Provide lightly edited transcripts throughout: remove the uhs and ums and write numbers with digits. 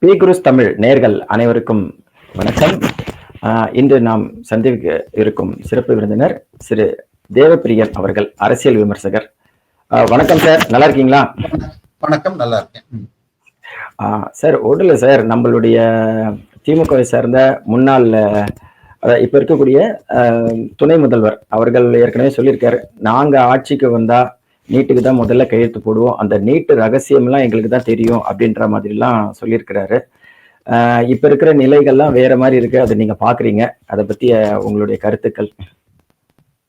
B குருஸ் தமிழ் நேர்கள் அனைவருக்கும் வணக்கம். இன்று நாம் சந்திக்க இருக்கும் சிறப்பு விருந்தினர் திரு தேவப்பிரியன் அவர்கள், அரசியல் விமர்சகர். வணக்கம் சார், நல்லா இருக்கீங்களா? வணக்கம், நல்லா இருக்கேன் சார். ஒன்றும் இல்லை சார், நம்மளுடைய திமுகவை சேர்ந்த முன்னாள் இப்ப இருக்கக்கூடிய துணை முதல்வர் அவர்கள் ஏற்கனவே சொல்லியிருக்காரு, நாங்க ஆட்சிக்கு வந்தா நீட்டுக்கு தான் முதல்ல கையெழுத்து போடுவோம், அந்த நீட்டு ரகசியம்லாம் எங்களுக்கு தான் தெரியும் அப்படின்ற மாதிரிலாம் சொல்லியிருக்கிறாரு. இப்ப இருக்கிற நிலைகள்லாம் வேற மாதிரி இருக்கு, அதை நீங்க பாக்குறீங்க, அதை பத்திய உங்களுடைய கருத்துக்கள்?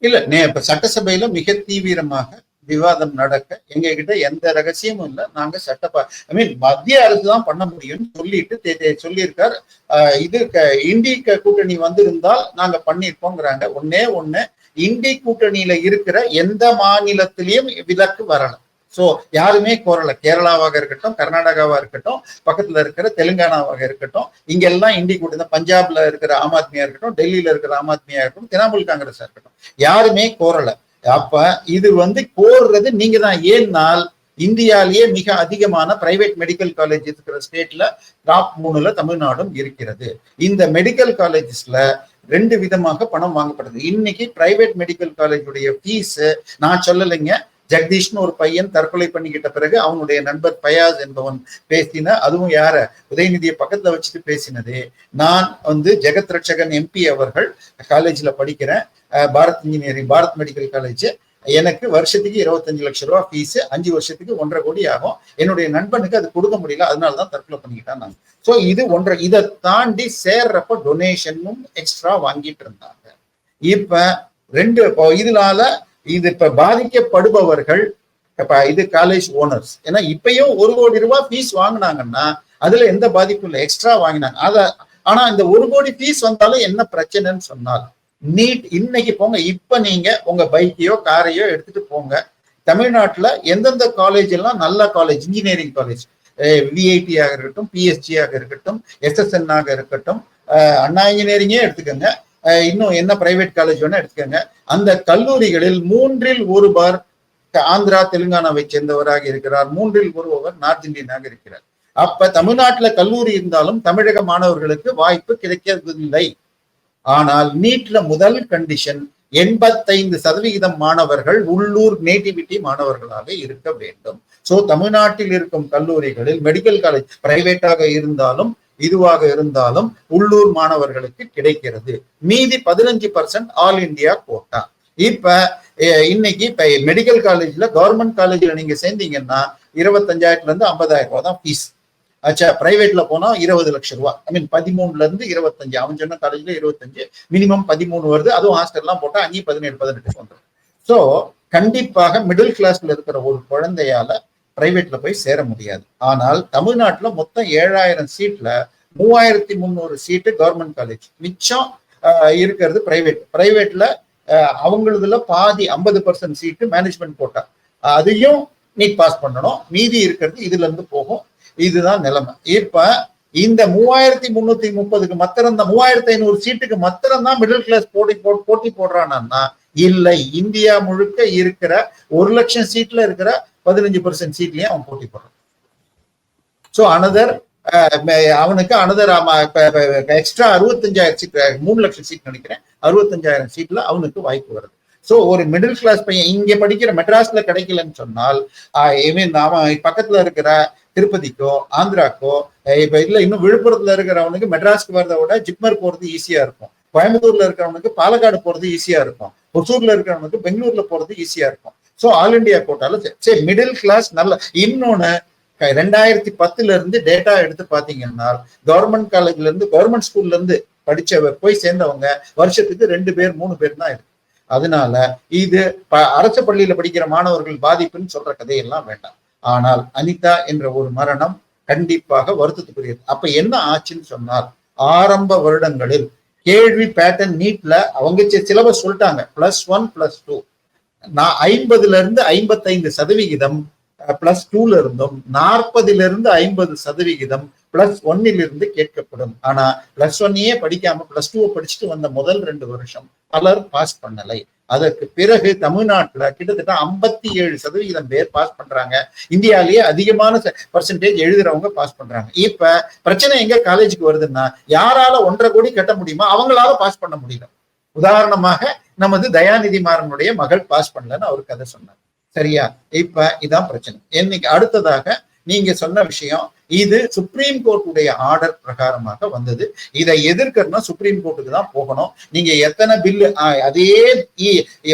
இல்ல, இப்ப சட்டசபையில மிக தீவிரமாக விவாதம் நடக்க எங்க கிட்ட எந்த ரகசியமும் இல்லை. நாங்க மத்திய அரசு தான் பண்ண முடியும்னு சொல்லிட்டு சொல்லியிருக்காரு. இது இண்டி கூட்டணி வந்திருந்தால் நாங்க பண்ணிருப்போங்கிறாங்க. ஒண்ணு இண்டி கூட்டணியில இருக்கிற எந்த மாநிலத்திலையும் விலக்கு வரல. சோ யாருமே கோரல. கேரளாவாக இருக்கட்டும், கர்நாடகாவா இருக்கட்டும், பக்கத்துல இருக்கிற தெலுங்கானாவாக இருக்கட்டும், இங்கெல்லாம் இண்டி கூட்டணி, பஞ்சாப்ல இருக்கிற ஆம் ஆத்மியா இருக்கட்டும், டெல்லியில இருக்கிற ஆம் ஆத்மியா இருக்கட்டும், திரிணாமுல் காங்கிரஸா இருக்கட்டும், யாருமே கோரல. அப்ப இது கோர்றது நீங்க தான். ஏன்னால் இந்தியாலேயே மிக அதிகமான பிரைவேட் மெடிக்கல் காலேஜ் இருக்கிற ஸ்டேட்ல டாப் 3ல தமிழ்நாடும் இருக்கிறது. இந்த மெடிக்கல் காலேஜஸ்ல 2 விதமாக பணம் வாங்கப்படுது. இன்னைக்கு பிரைவேட் மெடிக்கல் காலேஜுடைய ஃபீஸ் நான் சொல்லலைங்க. ஜெகதீஷ்னு ஒரு பையன் தற்கொலை பண்ணிக்கிட்ட பிறகு அவனுடைய நண்பர் பயாஸ் என்பவன் பேசின, அதுவும் யார, உதயநிதியை பக்கத்துல வச்சுட்டு பேசினது. நான் ஜெகத் ரட்சகன் எம்பி அவர்கள் காலேஜ்ல படிக்கிறேன், Bharat engineering, Bharat medical college. எனக்கு வருஷத்துக்கு 25 லட்சம் ரூபாய் ஃபீஸ், 5 வருஷத்துக்கு 1.5 கோடி ஆகும். என்னுடைய நண்பனுக்கு அது கொடுக்க முடியல, அதனாலதான் தற்கொலை பண்ணிக்கிட்டான் நான். சோ இது இதை தாண்டி சேர்றப்ப டொனேஷனும் எக்ஸ்ட்ரா வாங்கிட்டு இருந்தாங்க. இப்ப இதனால இது இப்ப பாதிக்கப்படுபவர்கள் இது காலேஜ் ஓனர்ஸ். ஏன்னா இப்பயும் 1 கோடி ரூபாய் ஃபீஸ் வாங்கினாங்கன்னா அதுல எந்த பாதிப்பும் இல்லை, எக்ஸ்ட்ரா வாங்கினாங்க. ஆனா இந்த 1 கோடி ஃபீஸ் வந்தாலும் என்ன பிரச்சனைன்னு சொன்னால், நீட் இன்னைக்கு போங்க, இப்ப நீங்க உங்க பைக்கையோ காரையோ எடுத்துட்டு போங்க, தமிழ்நாட்டுல எந்தெந்த காலேஜ் எல்லாம் நல்ல காலேஜ், இன்ஜினியரிங் காலேஜ், விஐடி ஆக இருக்கட்டும், பிஎஸ்ஜி ஆக இருக்கட்டும், எஸ்எஸ்என் ஆக இருக்கட்டும், அண்ணா இன்ஜினியரிங்கே எடுத்துக்கோங்க, இன்னும் என்ன பிரைவேட் காலேஜ் வேணா எடுத்துக்கோங்க, அந்த கல்லூரிகளில் 3ல் 1 ஆந்திரா தெலுங்கானாவை சேர்ந்தவராக இருக்கிறார், 3ல் 1 நார்த் இந்தியனாக இருக்கிறார். அப்ப தமிழ்நாட்டுல கல்லூரி இருந்தாலும் தமிழக மாணவர்களுக்கு வாய்ப்பு கிடைக்கவில்லை. ஆனால் நீட்ல முதல் கண்டிஷன் 85% மாணவர்கள் உள்ளூர் நேட்டிவிட்டி மாணவர்களாக இருக்க வேண்டும். சோ தமிழ்நாட்டில் இருக்கும் கல்லூரிகளில் மெடிக்கல் காலேஜ் பிரைவேட்டாக இருந்தாலும் இதுவாக இருந்தாலும் உள்ளூர் மாணவர்களுக்கு கிடைக்கிறது. மீதி 15% ஆல் இந்தியா கோட்டா. இப்ப இன்னைக்கு மெடிக்கல் காலேஜ்ல, கவர்மெண்ட் காலேஜ்ல நீங்க சேர்ந்தீங்கன்னா 25,000 இருந்து 50,000 ரூபாய் தான் ஃபீஸ். ஆச்சா, பிரைவேட்ல போனா 20 லட்சம் ரூபாய். 13ல இருந்து 25. அவன் சொன்ன காலேஜ்ல 25, மினிமம் 13 வருது. அதுவும் ஹாஸ்டல் எல்லாம் போட்டா அங்கேயும் 17, 18 வந்துடும். சோ கண்டிப்பாக மிடில் கிளாஸ்ல இருக்கிற ஒரு குழந்தையால பிரைவேட்ல போய் சேர முடியாது. ஆனால் தமிழ்நாட்டுல மொத்தம் 7,000 சீட்ல 3,300 சீட்டு கவர்மெண்ட் காலேஜ், மிச்சம் இருக்கிறது பிரைவேட். பிரைவேட்ல அவங்களதுல பாதி 50% சீட்டு மேனேஜ்மெண்ட் கோட்டா, அதையும் நீட் பாஸ் பண்ணணும், மீதி இருக்கிறது இதுல இருந்து போகும். இதுதான் நிலைமை. இப்ப இந்த 3,330க்கு மாத்திரம் தான், 3,500 சீட்டுக்கு மாத்திரம் தான் மிடில் கிளாஸ் போட்டி போடுறான்னா இல்லை, இந்தியா முழுக்க இருக்கிற 1 லட்சம் சீட்ல இருக்கிற 15% சீட்லயும் அவன் போட்டி போடுறான். சோ அவனுக்கு எக்ஸ்ட்ரா 65,000 சீட், 3 லட்சம் சீட் நினைக்கிறேன், 65,000 சீட்ல அவனுக்கு வாய்ப்பு வருது. சோ ஒரு மிடில் கிளாஸ் பையன் இங்க படிக்கிற மெட்ராஸ்ல கிடைக்கலன்னு சொன்னால், நாம பக்கத்துல இருக்கிற திருப்பதிக்கோ ஆந்திராக்கோ, இப்ப இல்ல இன்னும் விழுப்புரத்துல இருக்கிறவனுக்கு மெட்ராஸ்க்கு வரதை விட ஜிப்மர் போறது ஈஸியா இருக்கும், கோயம்புத்தூர்ல இருக்கிறவனுக்கு பாலக்காடு போறது ஈஸியா இருக்கும், ஒசூர்ல இருக்கிறவனுக்கு பெங்களூர்ல போறது ஈஸியா இருக்கும். சோ ஆல் இண்டியா கோட்டால சரி மிடில் கிளாஸ் நல்ல. இன்னொன்னு 2010ல இருந்து டேட்டா எடுத்து பாத்தீங்கன்னா, கவர்மெண்ட் காலேஜ்ல இருந்து, கவர்மெண்ட் ஸ்கூல்ல இருந்து போய் சேர்ந்தவங்க வருஷத்துக்கு 2 பேர் 3 பேர் தான் இருக்கு. அதனால இது அரசு பள்ளியில படிக்கிற மாணவர்கள் பாதிப்புன்னு சொல்ற கதையெல்லாம் வேண்டாம். ஆனால் அனிதா என்ற ஒரு மரணம் கண்டிப்பாக வருத்தத்துக்குரியது. அப்ப என்ன ஆச்சுன்னு சொன்னால், ஆரம்ப வருடங்களில் கேள்வி பேட்டர்ன் நீட்ல அவங்க சிலபஸ் சொல்லிட்டாங்க, +1 +2. 50ல இருந்து 55% +2ல இருந்தும் 40ல இருந்து 50% +1ல் இருந்து கேட்கப்படும். ஆனா +1 படிக்காம +2 படிச்சுட்டு வந்த முதல் 2 வருஷம் பலர் பாஸ் பண்ணலை. அதற்கு பிறகு தமிழ்நாட்டுல கிட்டத்தட்ட 57% பேர் பாஸ் பண்றாங்க. இந்தியாலேயே அதிகமான பர்சன்டேஜ் எழுதுறவங்க பாஸ் பண்றாங்க. இப்ப பிரச்சனை எங்க காலேஜுக்கு வருதுன்னா, யாரால 1.5 கோடி கட்ட முடியுமோ அவங்களால பாஸ் பண்ண முடியல. உதாரணமாக நமது தயாநிதி மாறனுடைய மகள் பாஸ் பண்ணலன்னு அவர் கதை சொன்னார். சரியா? இப்ப இதான் பிரச்சனை. இன்னைக்கு அடுத்ததாக நீங்க சொன்ன விஷயம், இது சுப்ரீம் கோர்ட்டுடைய ஆர்டர் பிரகாரமாக வந்தது. இதை எதிர்க்கணும்னா சுப்ரீம் கோர்ட்டுக்கு தான் போகணும். நீங்க எத்தனை பில்லு அதே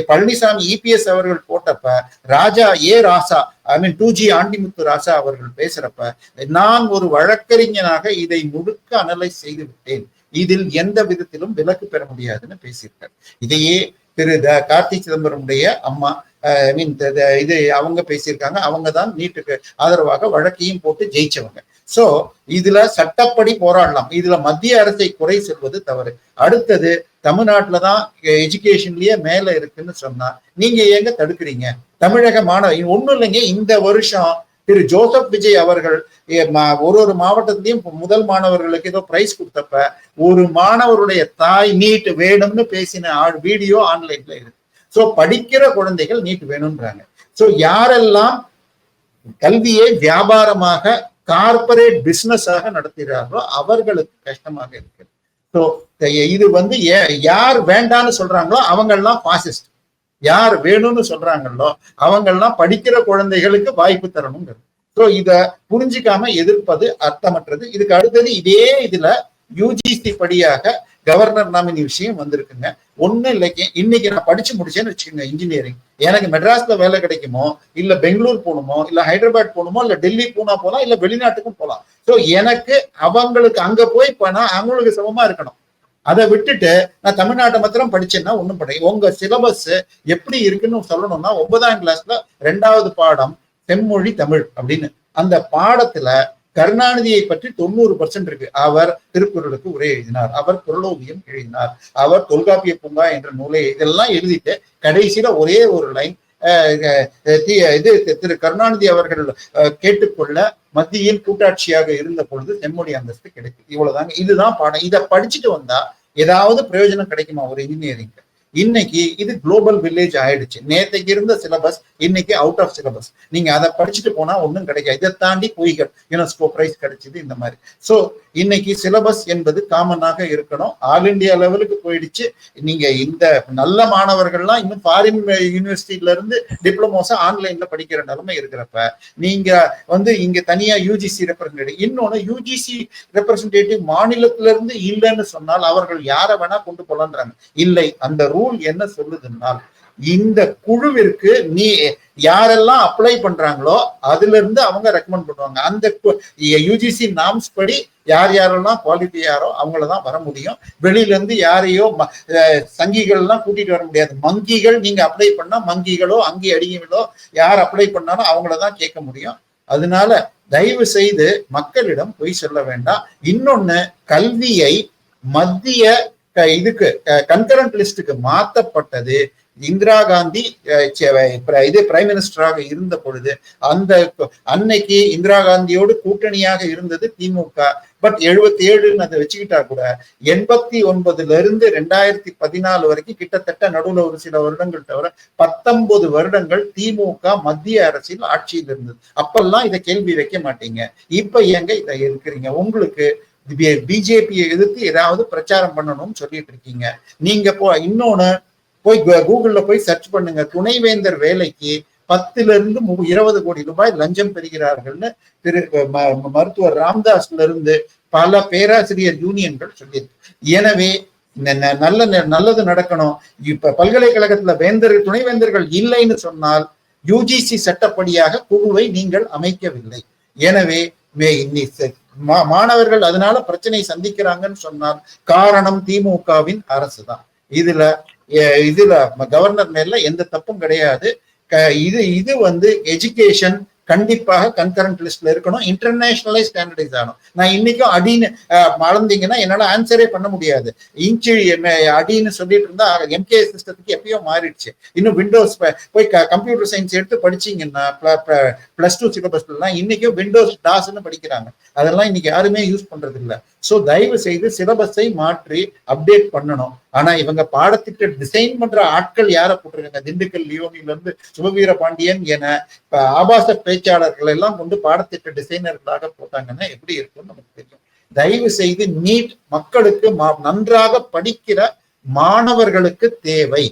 பழனிசாமி இபிஎஸ் அவர்கள் போட்டப்ப ராசா 2G ஆண்டிமுத்து ராசா அவர்கள் பேசுறப்ப, நான் ஒரு வழக்கறிஞனாக இதை முழுக்க அனலைஸ் செய்து விட்டேன், இதில் எந்த விதத்திலும் விலக்கு பெற முடியாதுன்னு பேசியிருக்காரு. இதையே திரு கார்த்தி சிதம்பரமுடைய அம்மா இது அவங்க பேசியிருக்காங்க. அவங்க தான் நீட்டுக்கு ஆதரவாக வழக்கையும் போட்டு ஜெயிச்சவங்க. சோ இதுல சட்டப்படி போராடலாம். இதுல மத்திய அரசை குறை சொல்வது தவறு. அடுத்தது தமிழ்நாட்டுலதான் எஜுகேஷன்லயே மேல இருக்குன்னு சொன்னா நீங்க ஏங்க தடுக்கிறீங்க? தமிழக மாணவர் ஒண்ணும் இல்லைங்க, இந்த வருஷம் திரு ஜோசப் விஜய் அவர்கள் ஒரு மாவட்டத்திலையும் முதல் மாணவர்களுக்கு ஏதோ பிரைஸ் கொடுத்தப்ப ஒரு மாணவருடைய தாய் நீட் வேணும்னு பேசின வீடியோ ஆன்லைன்ல இருக்கு. சோ படிக்கிற குழந்தைகள் நீட் வேணும்ன்றாங்க. சோ யாரெல்லாம் கல்வியை வியாபாரமாக கார்பரேட் பிசினஸ் ஆக நடத்துகிறார்களோ அவர்களுக்கு கஷ்டமாக இருக்கு. சோ இது யார் வேண்டான்னு சொல்றாங்களோ அவங்கெல்லாம் பாசிஸ்ட், யார் வேணும்னு சொல்றாங்களோ அவங்கெல்லாம் படிக்கிற குழந்தைகளுக்கு வாய்ப்பு தரணுங்கிறது. சோ இத புரிஞ்சிக்காம எதிர்ப்பது அர்த்தமற்றது. இதுக்கு அடுத்தது இதே இதுல யூஜிசி படியாக கவர்னர் நாமினி விஷயம் வந்திருக்குங்க. ஒண்ணு இல்லைங்க, இன்னைக்கு நான் படிச்சு முடிச்சேன்னு வச்சுக்கோங்க இன்ஜினியரிங், எனக்கு மெட்ராஸ்ல வேலை கிடைக்குமோ இல்ல பெங்களூர் போகணுமோ இல்ல ஹைதராபாத் போகணுமோ இல்ல டெல்லி பூனா போலாம் இல்ல வெளிநாட்டுக்கும் போகலாம். சோ எனக்கு அவங்களுக்கு அங்க போய் போனா அவங்களுக்கு சமமா இருக்கணும். அதை விட்டுட்டு நான் தமிழ்நாட்டை மாத்திரம் படிச்சேன்னா ஒண்ணும் படிக்க. உங்க சிலபஸ் எப்படி இருக்குன்னு சொல்லணும்னா 9ஆம் கிளாஸ்ல 2வது பாடம் செம்மொழி தமிழ் அப்படின்னு, அந்த பாடத்துல கருணாநிதியை பற்றி 90% இருக்கு. அவர் திருக்குறளுக்கு உரை எழுதினார், அவர் குறளோவியம் எழுதினார், அவர் தொல்காப்பிய பூங்கா என்ற நூலை இதெல்லாம் எழுதிட்டு கடைசியில ஒரே ஒரு லைன் திரு கருணாநிதி அவர்கள் கேட்டுக்கொள்ள மத்தியில் கூட்டாட்சியாக இருந்த பொழுது செம்மொழி அந்தஸ்து கிடைக்கும். இவ்வளவுதாங்க, இதுதான் பாடம். இதை படிச்சுட்டு வந்தா ஏதாவது பிரயோஜனம் கிடைக்குமா ஒரு இன்ஜினியரிங்? இன்னைக்கு இது குளோபல் வில்லேஜ் ஆயிடுச்சு. நேற்றைக்கு இருந்த சிலபஸ் இன்னைக்கு அவுட் ஆஃப் சிலபஸ். நீங்க அதை படிச்சுட்டு போனா ஒன்றும் கிடைக்காது. இதை தாண்டி பொய்கள், யுனெஸ்கோ பிரைஸ் கிடைச்சது இந்த மாதிரி. சோ இன்னைக்கு சிலபஸ் என்பது காமனாக இருக்கணும். ஆல் இண்டியா லெவலுக்கு போயிடுச்சு. நீங்க இந்த நல்ல மாணவர்கள்லாம் இன்னும் ஃபாரின் யூனிவர்சிட்டியில இருந்து டிப்ளமோஸா ஆன்லைன்ல படிக்கிற நிலைமை இருக்கிறப்ப நீங்க இங்க தனியா யூஜிசி ரெப்ரசன்டேட்டிவ், இன்னொன்னு யூஜிசி ரெப்ரசன்டேட்டிவ் மாநிலத்தில இருந்து இல்லைன்னு சொன்னால் அவர்கள் யாரை வேணா கொண்டு போலான்றாங்க. இல்லை, அந்த ரூல் என்ன சொல்லுதுன்னால் இந்த குழுவிற்கு நீ யாரெல்லாம் அப்ளை பண்றாங்களோ அதுல இருந்து அவங்க ரெக்கமெண்ட் பண்ணுவாங்க. அந்த யூஜிசி நாம்ஸ் படி யார் யாரெல்லாம் குவாலிஃபையாரோ அவங்களதான் வர முடியும். வெளியில இருந்து யாரையோ சங்கிகள் எல்லாம் கூட்டிட்டு வர முடியாது. மங்கிகள் நீங்க அப்ளை பண்ணா மங்கிகளோ அங்கி அடிங்களோ யார் அப்ளை பண்ணாலும் அவங்களதான் கேட்க முடியும். அதனால தயவு செய்து மக்களிடம் பொய் சொல்ல வேண்டாம். இன்னொன்னு, கல்வியை மத்திய இதுக்கு கன்கரண்ட் லிஸ்டுக்கு மாற்றப்பட்டது இந்திரா காந்தி பிரைம் மினிஸ்டராக இருந்த பொழுது. அன்னைக்கு இந்திரா காந்தியோடு கூட்டணியாக இருந்தது திமுக. பட் 77 அதை வச்சுக்கிட்டா கூட 89 இருந்து 2014 வரைக்கும் கிட்டத்தட்ட நடுவுல ஒரு சில வருடங்கள் தவிர 19 வருடங்கள் திமுக மத்திய அரசில் ஆட்சியில் இருந்தது. அப்பெல்லாம் இதை கேள்வி வைக்க மாட்டீங்க. இப்ப ஏங்க இதை எதிர்க்கிறீங்க? உங்களுக்கு பிஜேபியை எதிர்த்து ஏதாவது பிரச்சாரம் பண்ணணும்னு சொல்லிட்டு இருக்கீங்க. நீங்க இன்னொன்னு போய் கூகுள்ல போய் சர்ச் பண்ணுங்க, துணைவேந்தர் வேலைக்கு 10 இருந்து 20 கோடி ரூபாய் லஞ்சம் பெறுகிறார்கள்னு திரு மருத்துவர் ராம்தாஸ்ல இருந்து பல பேராசிரியர் யூனியன்கள் சொல்லியிருக்கு. எனவே நல்லது நடக்கணும். இப்ப பல்கலைக்கழகத்துல துணைவேந்தர்கள் இல்லைன்னு சொன்னால் யூஜிசி சட்டப்படியாக குழுவை நீங்கள் அமைக்கவில்லை. எனவே மாணவர்கள் அதனால பிரச்சனை சந்திக்கிறாங்கன்னு சொன்னால் காரணம் திமுகவின் அரசு தான். இதுல கவர்னர் மேல எந்த தப்பும் கிடையாது. இது எஜுகேஷன் கண்டிப்பாக கன்கரண்ட் லிஸ்ட்ல இருக்கணும், இன்டர்நேஷனலைஸ் ஸ்டாண்டர்டைஸ் ஆகணும். நான் இன்னைக்கும் அடின்னு மறந்தீங்கன்னா என்னால ஆன்சரே பண்ண முடியாது. இன்ச்சு அடின்னு சொல்லிட்டு இருந்தா எம்கே சிஸ்டத்துக்கு எப்பயோ மாறிடுச்சு. இன்னும் விண்டோஸ் போய் கம்ப்யூட்டர் சயின்ஸ் எடுத்து படிச்சீங்கன்னா +2 சிலபஸ்ல எல்லாம் இன்னைக்கும் விண்டோஸ் டாஸ்ன்னு படிக்கிறாங்க. அதெல்லாம் இன்னைக்கு யாருமே யூஸ் பண்றது இல்லை. சோ தயவு செய்து சிலபஸை மாற்றி அப்டேட் பண்ணணும். ஆனா இவங்க பாடத்திட்ட டிசைன் பண்ற ஆட்கள் யார போட்டிருக்காங்க? திண்டுக்கல் லியோனில இருந்து சுபவீர பாண்டியன் என ஆபாச பேச்சாளர்கள் எல்லாம் கொண்டு பாடத்திட்ட டிசைனர்களாக போட்டாங்கன்னா எப்படி இருக்கும்னு நமக்கு தெரியும். தயவு செய்து நீட் மக்களுக்கு நன்றாக படிக்கிற மாணவர்களுக்கு தேவை.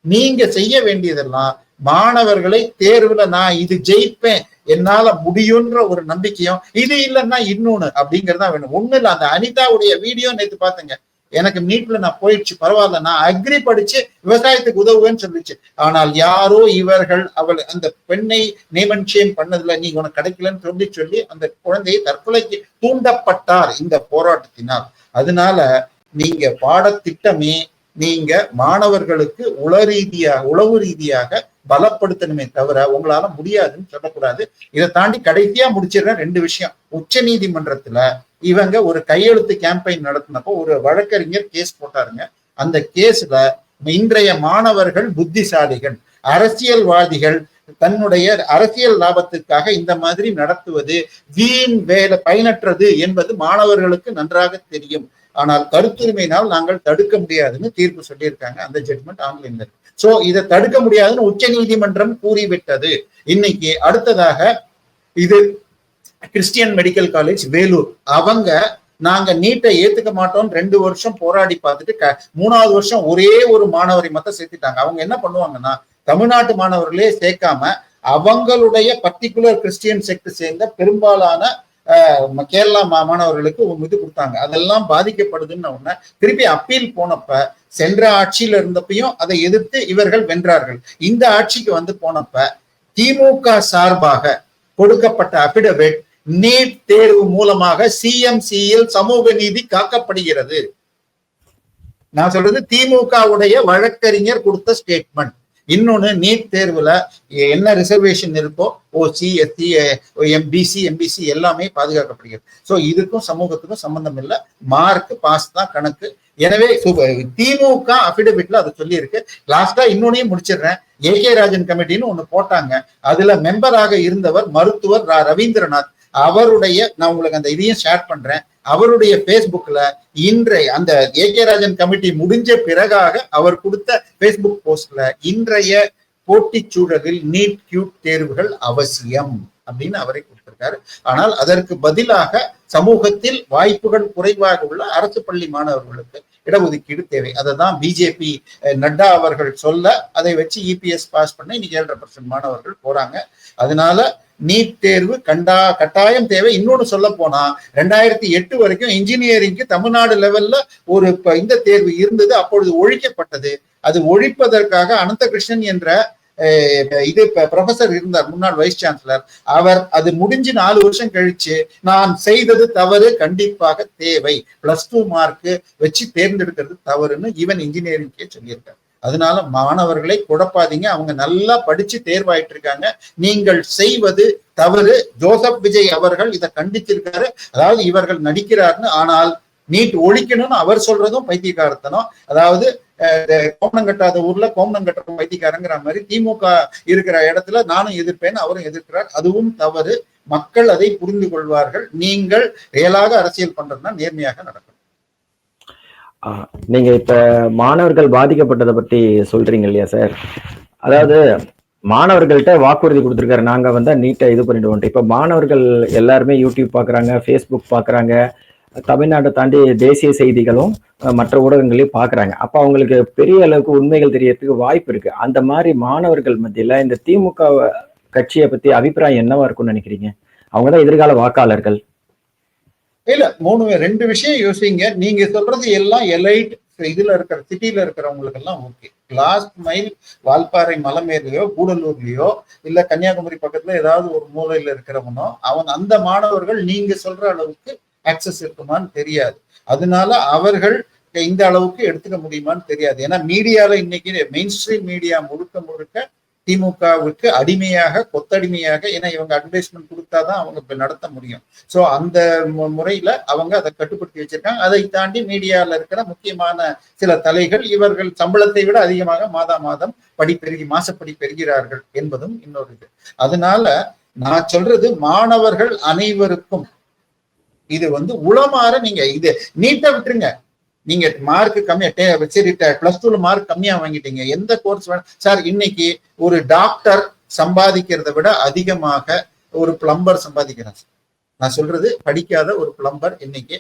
நீங்க செய்ய வேண்டியதெல்லாம் மாணவர்களை தேர்வுல நான் இது ஜெயிப்பேன், என்னால முடியும்ன்ற ஒரு நம்பிக்கையும், இது இல்லைன்னா இன்னொன்னு அப்படிங்கறதா வேணும். ஒண்ணு இல்ல, அந்த அனிதாவுடைய வீடியோ நேற்று பாத்தீங்க, எனக்கு நீட்ல நான் போயிடுச்சு பரவாயில்ல, நான் அக்ரி படிச்சு விவசாயத்துக்கு உதவுவேன்னு சொல்லிச்சு. ஆனால் யாரோ இவர்கள் அவள் அந்த பெண்ணை நேமன்ஷேம் பண்ணதுல நீ உனக்கு கிடைக்கலன்னு சொல்லி அந்த குழந்தையை தற்கொலைக்கு தூண்டப்பட்டார் இந்த போராட்டத்தினால். அதனால நீங்க பாடத்திட்டமே நீங்க மாணவர்களுக்கு உளவு ரீதியாக பலப்படுத்தணுமே தவிர உங்களால முடியாதுன்னு சொல்லக்கூடாது. இதை தாண்டி கடைசியா முடிச்சிடுறேன் 2 விஷயம். உச்ச நீதிமன்றத்துல இவங்க ஒரு கையெழுத்து கேம்பெயின் நடத்தினப்போ ஒரு வழக்கறிஞர் கேஸ் போட்டாருங்க. அந்த கேஸ்ல இன்றைய மாணவர்கள் புத்திசாலிகள், அரசியல்வாதிகள் தன்னுடைய அரசியல் லாபத்திற்காக இந்த மாதிரி நடத்துவது வீண் வேலை, பயனற்றது என்பது மாணவர்களுக்கு நன்றாக தெரியும். ஆனால் கருத்துரிமையினால் நாங்கள் தடுக்க முடியாதுன்னு தீர்ப்பு சொல்லியிருக்காங்க. அந்த ஜட்மெண்ட் ஆன்லைன்ல இருக்கு. சோ இதை தடுக்க முடியாதுன்னு உச்ச நீதிமன்றம் கூறிவிட்டது. இன்னைக்கு அடுத்ததாக இது கிறிஸ்டியன் மெடிக்கல் காலேஜ் வேலூர், அவங்க நாங்க நீட்டை ஏத்துக்க மாட்டோம் 2 வருஷம் போராடி பார்த்துட்டு 3வது வருஷம் ஒரே ஒரு மாணவரை மட்டும் சேர்த்துட்டாங்க. அவங்க என்ன பண்ணுவாங்கன்னா தமிழ்நாட்டு மாணவர்களே சேர்க்காம அவங்களுடைய பர்டிகுலர் கிறிஸ்டியன் செக்ட் சேர்ந்த பெரும்பாலான கேரளா மாணவர்களுக்கு இது கொடுத்தாங்க. அதெல்லாம் பாதிக்கப்படுதுன்னு உடனே திருப்பி அப்பீல் போனப்ப சென்ற ஆட்சியில இருந்தப்பையும் அதை எதிர்த்து இவர்கள் வென்றார்கள். இந்த ஆட்சிக்கு வந்து போனப்ப திமுக சார்பாக கொடுக்கப்பட்ட அபிடவிட் நீட் தேர்வு மூலமாக சிஎம்சியில் சமூக நீதி காக்கப்படுகிறது. நான் சொல்றது திமுகவுடைய வழக்கறிஞர் கொடுத்த ஸ்டேட்மெண்ட். இன்னொன்னு, நீட் தேர்வுல என்ன ரிசர்வேஷன் இருக்கோ ஓசி, எஸ்சி, எம்பிசி, எம்பிசி எல்லாமே பாதுகாக்கப்படுகிறது. சோ இதுக்கும் சமூகத்துக்கும் சம்பந்தம் இல்லை, மார்க் பாஸ் தான் கணக்கு. எனவே திமுக அபிடவிட்ல அதை சொல்லி இருக்கு. லாஸ்டா இன்னொன்னையும் முடிச்சிடுறேன். ஏகே ராஜன் கமிட்டின்னு ஒண்ணு போட்டாங்க. அதுல மெம்பராக இருந்தவர் மருத்துவர் ரவீந்திரநாத். அவருடைய, நான் உங்களுக்கு அந்த இதையும் ஷேர் பண்றேன், அவருடைய பேஸ்புக்ல இன்றைய அந்த ஏகே ராஜன் கமிட்டி முடிஞ்ச பிறகாக அவர் கொடுத்த பேஸ்புக் போஸ்ட்ல இன்றைய போட்டிச் சூழலில் நீட் கியூட் தேர்வுகள் அவசியம் அப்படின்னு அவரை கொடுத்திருக்காரு. ஆனால் அதற்கு பதிலாக சமூகத்தில் வாய்ப்புகள் குறைவாக உள்ள அரசு பள்ளி மாணவர்களுக்கு இடஒதுக்கீடு தேவை. அதை தான் பிஜேபி நட்டா அவர்கள் சொல்ல, அதை வச்சு இபிஎஸ் பாஸ் பண்ண இன்னைக்கு 7.5% மாணவர்கள் போறாங்க. அதனால நீட் தேர்வு கட்டாயம் தேவை. இன்னொன்னு சொல்ல போனா 2008 வரைக்கும் இன்ஜினியரிங்க்கு தமிழ்நாடு லெவல்ல ஒரு இந்த தேர்வு இருந்தது, அப்பொழுது ஒழிக்கப்பட்டது. அது ஒழிப்பதற்காக அனந்தகிருஷ்ணன் என்ற இது ப்ரொஃபசர் இருந்தார், முன்னாள் வைஸ் சான்சலர். அவர் அது முடிஞ்சு 4 வருஷம் கழிச்சு நான் செய்தது தவறு, கண்டிப்பாக தேவை, +2 மார்க் வச்சு தேர்ந்தெடுக்கிறது தவறுன்னு ஈவன் இன்ஜினியரிங்கே சொல்லியிருக்காரு. அதனால மாணவர்களை குழப்பாதீங்க, அவங்க நல்லா படிச்சு தேர்வாயிட்டு இருக்காங்க. நீங்கள் செய்வது தவறு. ஜோசப் விஜய் அவர்கள் இதை கண்டிச்சிருக்காரு. அதாவது இவர்கள் நடிக்கிறார்னு, ஆனால் நீட் ஒழிக்கணும்னு அவர் சொல்றதும் பைத்தியக்காரத்தனம். அதாவது கோமணம் கட்டாத ஊர்ல கோமணம் கட்டுற பைத்தியக்காரங்கிற மாதிரி திமுக இருக்கிற இடத்துல நானும் எதிர்ப்பேன், அவரும் எதிர்க்கிறார். அதுவும் தவறு. மக்கள் அதை புரிந்து கொள்வார்கள். நீங்கள் ரியலாக அரசியல் பண்றதுன்னா நேர்மையாக நடக்கும். நீங்க இப்ப மாணவர்கள் பாதிக்கப்பட்டதை பத்தி சொல்றீங்க இல்லையா சார்? அதாவது மாணவர்கள்ட்ட வாக்குறுதி கொடுத்துருக்காரு, நாங்க வந்து நீட்டை இது பண்ணிடுவோம். இப்ப மாணவர்கள் எல்லாருமே யூடியூப் பாக்குறாங்க, ஃபேஸ்புக் பாக்குறாங்க, தமிழ்நாட்டை தாண்டி தேசிய செய்திகளும் மற்ற ஊடகங்களையும் பாக்குறாங்க. அப்ப அவங்களுக்கு பெரிய அளவுக்கு உண்மைகள் தெரியறதுக்கு வாய்ப்பு இருக்கு. அந்த மாதிரி மாணவர்கள் மத்தியில இந்த திமுக கட்சியை பத்தி அபிப்பிராயம் என்னவா இருக்கும்னு நினைக்கிறீங்க? அவங்கதான் எதிர்கால வாக்காளர்கள். இல்ல, 2 விஷயம் யோசிங்க. நீங்க சொல்றது எல்லாம் எலைட் இதுல இருக்கிற சிட்டில இருக்கிறவங்களுக்கு எல்லாம் ஓகே. லாஸ்ட் மைல் வால்பாறை மலை மேலேயோ கூடலூர்லயோ இல்ல கன்னியாகுமரி பக்கத்துல ஏதாவது ஒரு மூலையில இருக்கிறவனோ அவன் அந்த மாணவர்கள் நீங்க சொல்ற அளவுக்கு ஆக்சஸ் இருக்குமான்னு தெரியாது. அதனால அவர்கள் இந்த அளவுக்கு எடுத்துக்க முடியுமான்னு தெரியாது. ஏன்னா மீடியால இன்னைக்கு மெயின் ஸ்ட்ரீம் மீடியா முழுக்க திமுகவுக்கு அடிமையாக, கொத்தடிமையாக, ஏன்னா இவங்க அட்வர்டைஸ்மெண்ட் கொடுத்தாதான் அவங்க நடத்த முடியும். சோ அந்த முறையில அவங்க அதை கட்டுப்படுத்தி வச்சிருக்காங்க. அதை தாண்டி மீடியால இருக்கிற முக்கியமான சில தலைகள் இவர்கள் சம்பளத்தை விட அதிகமாக மாதம் மாசப்படி பெறுகிறார்கள் என்பதும் இன்னொரு இது. அதனால நான் சொல்றது மாணவர்கள் அனைவருக்கும் இது உளமாற நீங்க இது நீட்டா விட்டுருங்க. நீங்க மார்க் கம்மியா சரி பிளஸ் டூல மார்க் கம்மியா வாங்கிட்டீங்க, எந்த கோர்ஸ் வேணும் சார். இன்னைக்கு ஒரு டாக்டர் சம்பாதிக்கிறத விட அதிகமாக ஒரு பிளம்பர் சம்பாதிக்கிறான். நான் சொல்றது படிக்காத ஒரு பிளம்பர் இன்னைக்கு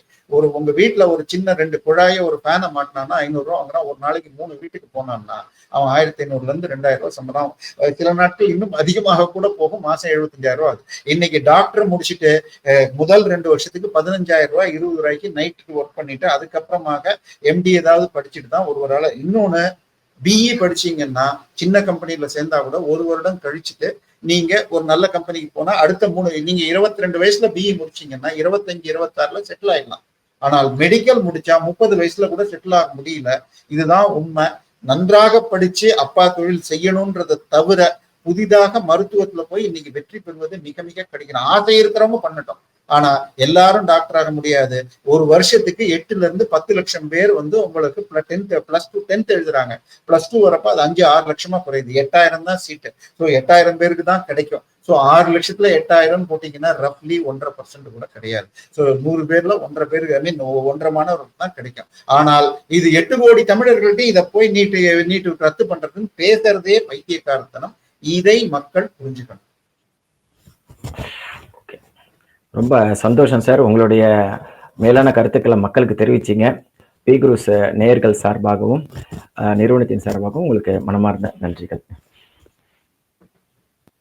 உங்க வீட்டுல ஒரு சின்ன 2 குழாய ஒரு ஃபேனை மாட்டினான்னா 500 ரூபா வாங்குறான். ஒரு நாளைக்கு 3 வீட்டுக்கு போனான்னா அவன் 1500 இருந்து 2000 ரூபாய் சம்பளம். சில நாட்கள் இன்னும் அதிகமாக கூட போகும். மாசம் 75,000 ரூபாய் ஆகுது. இன்னைக்கு டாக்டர் முடிச்சுட்டு முதல் 2 வருஷத்துக்கு 15,000 ரூபாய் 20 ரூபாய்க்கு நைட்டுக்கு ஒர்க் பண்ணிட்டு அதுக்கப்புறமாக எம்டி ஏதாவது படிச்சுட்டு தான் ஒருவரால. இன்னொன்னு பிஇ படிச்சீங்கன்னா சின்ன கம்பெனில சேர்ந்தா கூட 1 வருடம் கழிச்சுட்டு நீங்க ஒரு நல்ல கம்பெனிக்கு போனா அடுத்த 3 நீங்க 22 வயசுல பிஇ முடிச்சீங்கன்னா 25 26ல செட்டில் ஆயிடலாம். ஆனால் மெடிக்கல் முடிச்சா 30 வயசுல கூட செட்டில் ஆக முடியல. இதுதான் உண்மை. நன்றாக படிச்சு அப்பா தொழில் செய்யணும்ன்றதை தவிர புதிதாக மருத்துவத்துல போய் இன்னைக்கு வெற்றி பெறுவது மிக மிக கிடைக்கணும். ஆசை இருக்கிறவங்க பண்ணட்டும். ஆனா எல்லாரும் டாக்டர் ஆக முடியாது. ஒரு வருஷத்துக்கு 8 இருந்து 10 லட்சம் பேர் உங்களுக்கு பிளஸ் டூ 10th எழுதுறாங்க. பிளஸ் டூ வரப்ப அது 5-6 லட்சமா குறையுது. 8000 தான் சீட்டு. ஸோ 8000 பேருக்கு தான் கிடைக்கும். ஸோ 6 லட்சத்துல 8000 போட்டீங்கன்னா ரஃப்லி 1.5% கூட கிடையாது. ஸோ 100 பேர்ல 1.5 பேருக்கு ஒன்றரை மாணவர்களுக்கு தான் கிடைக்கும். ஆனால் இது 8 கோடி தமிழர்கள்ட்ட இதை போய் நீட்டு ரத்து பண்றதுன்னு பேசுறதே பைத்தியக்காரத்தனம். இதை மக்கள் புரிஞ்சுக்கணும். ரொம்ப சந்தோஷம் சார். உங்களுடைய மேலான கருத்துக்களை மக்களுக்கு தெரிவிச்சிங்க. பி குரூஸ் நேயர்கள் சார்பாகவும் நிறுவனத்தின் சார்பாகவும் உங்களுக்கு மனமார்ந்த நன்றிகள்.